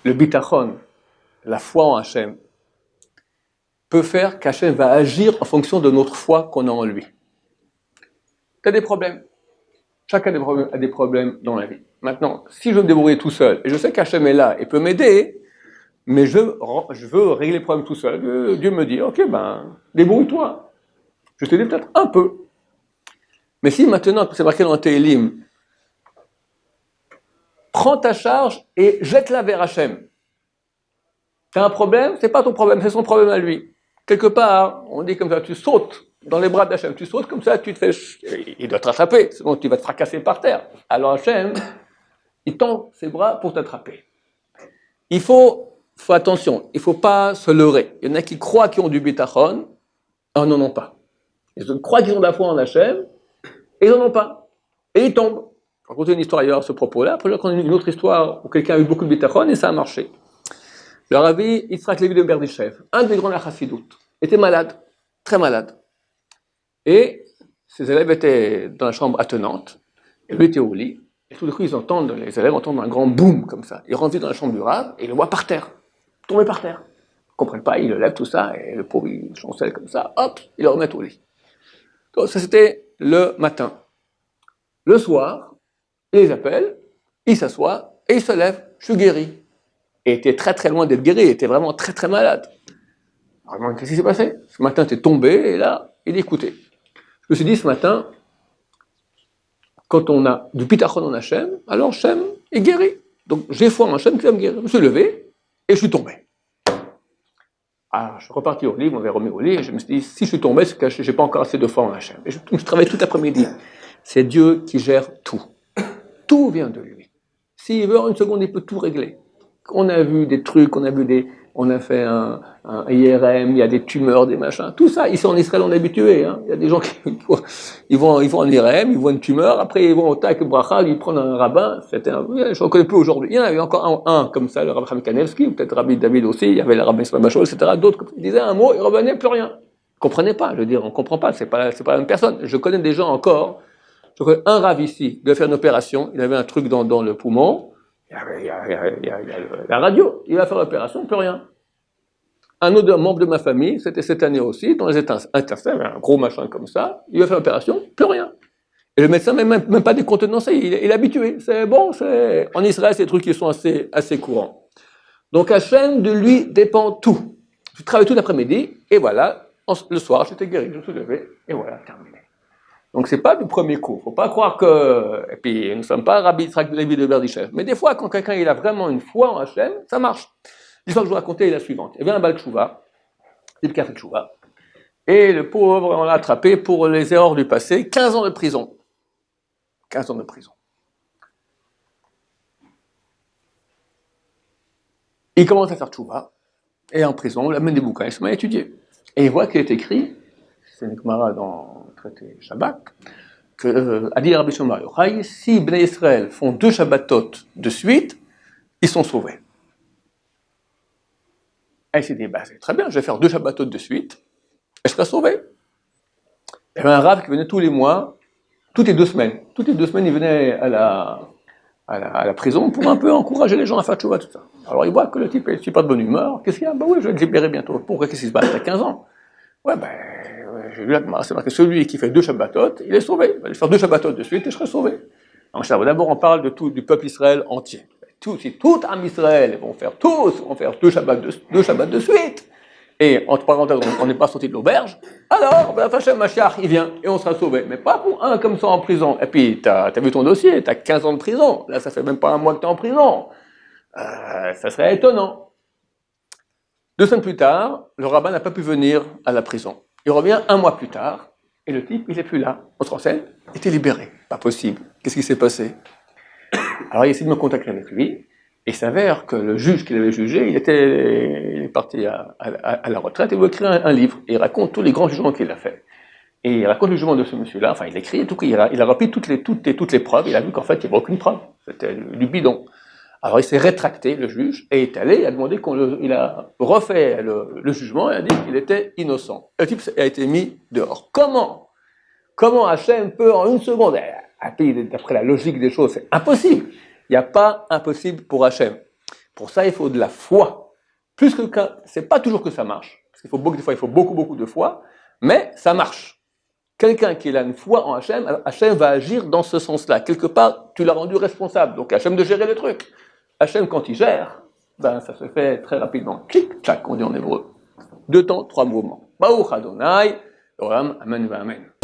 le bitachon, la foi en Hachem, peut faire qu'Hachem va agir en fonction de notre foi qu'on a en lui. Tu as des problèmes. Chacun a des problèmes dans la vie. Maintenant, si je veux me débrouiller tout seul, et je sais qu'Hachem est là et peut m'aider, mais je veux régler le problème tout seul, Dieu me dit, ok, débrouille-toi. Je t'aide peut-être un peu. Mais si maintenant, c'est marqué dans le Télim, prends ta charge et jette-la vers Hachem. Tu as un problème, c'est pas ton problème, c'est son problème à lui. Quelque part, on dit comme ça, tu sautes dans les bras d'Hachem, tu sautes comme ça, tu te fais, il doit te rattraper, sinon tu vas te fracasser par terre. Alors Hachem, il tend ses bras pour t'attraper. Il faut attention, il ne faut pas se leurrer. Il y en a qui croient qu'ils ont du bitachon, et n'en ont pas. Ils croient qu'ils ont de la foi en Hachem, et ils n'en ont pas. Et ils tombent. Je vais raconter une histoire ailleurs à ce propos-là, après je vais raconter une autre histoire où quelqu'un a eu beaucoup de bitachon et ça a marché. Le Rabbi Yitzhak Levi de Berditchev, un des grands de la Chassidut, était malade, très malade. Et ses élèves étaient dans la chambre attenante, et lui était au lit, et tout d'un coup les élèves entendent un grand boum comme ça. Ils rentrent dans la chambre du Rav et ils le voient par terre, tomber par terre. Ils ne comprennent pas, ils le lèvent tout ça, et le pauvre il chancelle comme ça, hop, ils le remettent au lit. Donc ça c'était le matin. Le soir, il les appelle, il s'assoit, et il se lève, je suis guéri. Et était très très loin d'être guéri, il était vraiment très très malade. Alors, qu'est-ce qui s'est passé? Ce matin, tu es tombé, et là, il écoutait. Je me suis dit, ce matin, quand on a du bitachon en Hachem, alors Hachem est guéri. Donc, j'ai foi en Hachem qui va me guérir. Je me suis levé, et je suis tombé. Alors, je suis reparti au lit, on m'avait remis au lit, et je me suis dit, si je suis tombé, c'est que je n'ai pas encore assez de foi en Hachem. Et je travaille tout l'après-midi. C'est Dieu qui gère tout. Tout vient de lui. S'il veut, en une seconde, il peut tout régler. On a vu des trucs, on a fait un IRM, il y a des tumeurs, des machins, tout ça, ici en Israël on est habitué, hein. Il y a des gens qui ils vont en IRM, ils voient une tumeur, après ils vont au Taïk Bracha, ils prennent un rabbin, je ne reconnais plus aujourd'hui, il y en avait encore un comme ça, le rabbin Kanevski, ou peut-être Rabbi David aussi, il y avait le rabbin Ismaël Bachol, etc., d'autres, ils disaient un mot, ils revenaient, plus rien. Ils ne comprenaient pas, je veux dire, on ne comprend pas, c'est pas la même personne. Je connais des gens encore, je connais un rabbin ici, il devait faire une opération, il avait un truc dans le poumon, il y a la radio, il va faire l'opération, plus rien. Un autre membre de ma famille, c'était cette année aussi, dans les interstices, un gros machin comme ça, il va faire l'opération, plus rien. Et le médecin, même pas décontenancé, il est habitué. C'est bon, en Israël, c'est des trucs qui sont assez courants. Donc Hachem, de lui dépend tout. Je travaille tout l'après-midi, et voilà, le soir, j'étais guéri, je me suis levé, et voilà, terminé. Donc c'est pas du premier coup, faut pas croire que, et puis nous ne sommes pas Rabbi Yitzhak Levi de Berditchev, mais des fois quand quelqu'un il a vraiment une foi en Hachem, ça marche. L'histoire que je vous racontais est la suivante. Il y avait un Baal Tshuva, c'est le café Tshuva, et le pauvre, on l'a attrapé pour les erreurs du passé, 15 ans de prison. 15 ans de prison. Il commence à faire Tshuva, et en prison, on l'amène des bouquins, il se met à étudier. Et il voit qu'il est écrit, c'est une Gemara dans le traité Shabbat, que, a dit Rabbi Shlomo Bar Yochai, si Bnei Israël font 2 Shabbatot de suite, ils sont sauvés. Et il s'est dit, c'est très bien, je vais faire 2 Shabbatot de suite, et je serai sauvé. Il y avait un Rav qui venait tous les mois, toutes les 2 semaines. Toutes les 2 semaines, il venait à la prison pour un peu encourager les gens à faire tchouva, tout ça. Alors il voit que le type est super de bonne humeur, qu'est-ce qu'il y a? Oui, je vais te libérer bientôt. Pourquoi? Qu'est-ce qui se passe? T'as 15 ans. Ouais, j'ai lu la c'est marqué, celui qui fait 2 Shabbatot, il est sauvé. Il va faire 2 Shabbatot de suite et je serai sauvé. Donc d'abord on parle du peuple Israël entier. Si tout Am Israël vont faire 2 Shabbats de suite, et entre parenthèses on n'est pas sorti de l'auberge, alors Hashem Mashiach il vient et on sera sauvé. Mais pas pour un comme ça en prison. Et puis t'as vu ton dossier, t'as 15 ans de prison, là ça fait même pas un mois que t'es en prison. Ça serait étonnant. 2 semaines plus tard, le rabbin n'a pas pu venir à la prison. Il revient 1 mois plus tard, et le type, il n'est plus là. On se renseigne, il était libéré. Pas possible. Qu'est-ce qui s'est passé? Alors il essaie de me contacter avec lui, et il s'avère que le juge qui l'avait jugé, il est parti à la retraite, et il veut écrire un livre, et il raconte tous les grands jugements qu'il a fait. Et il raconte le jugement de ce monsieur-là, enfin il écrit, tout, il a rempli toutes les preuves, il a vu qu'en fait il n'y avait aucune preuve, c'était du bidon. Alors il s'est rétracté, le juge, et est allé, il a demandé il a refait le jugement, et a dit qu'il était innocent. Le type a été mis dehors. Comment Hachem peut en une seconde, d'après la logique des choses, c'est impossible. Il n'y a pas impossible pour Hachem. Pour ça, il faut de la foi. Plus que c'est pas toujours que ça marche, parce qu'il faut beaucoup de fois, il faut beaucoup de foi, mais ça marche. Quelqu'un qui a une foi en Hachem, Hachem va agir dans ce sens-là. Quelque part, tu l'as rendu responsable, donc Hachem de gérer le truc. Hachem, quand il gère, ben, ça se fait très rapidement. Clic, tchac, on dit en hébreu. 2 temps, 3 mouvements. Baruch Adonai, Olam, Amen, Amen.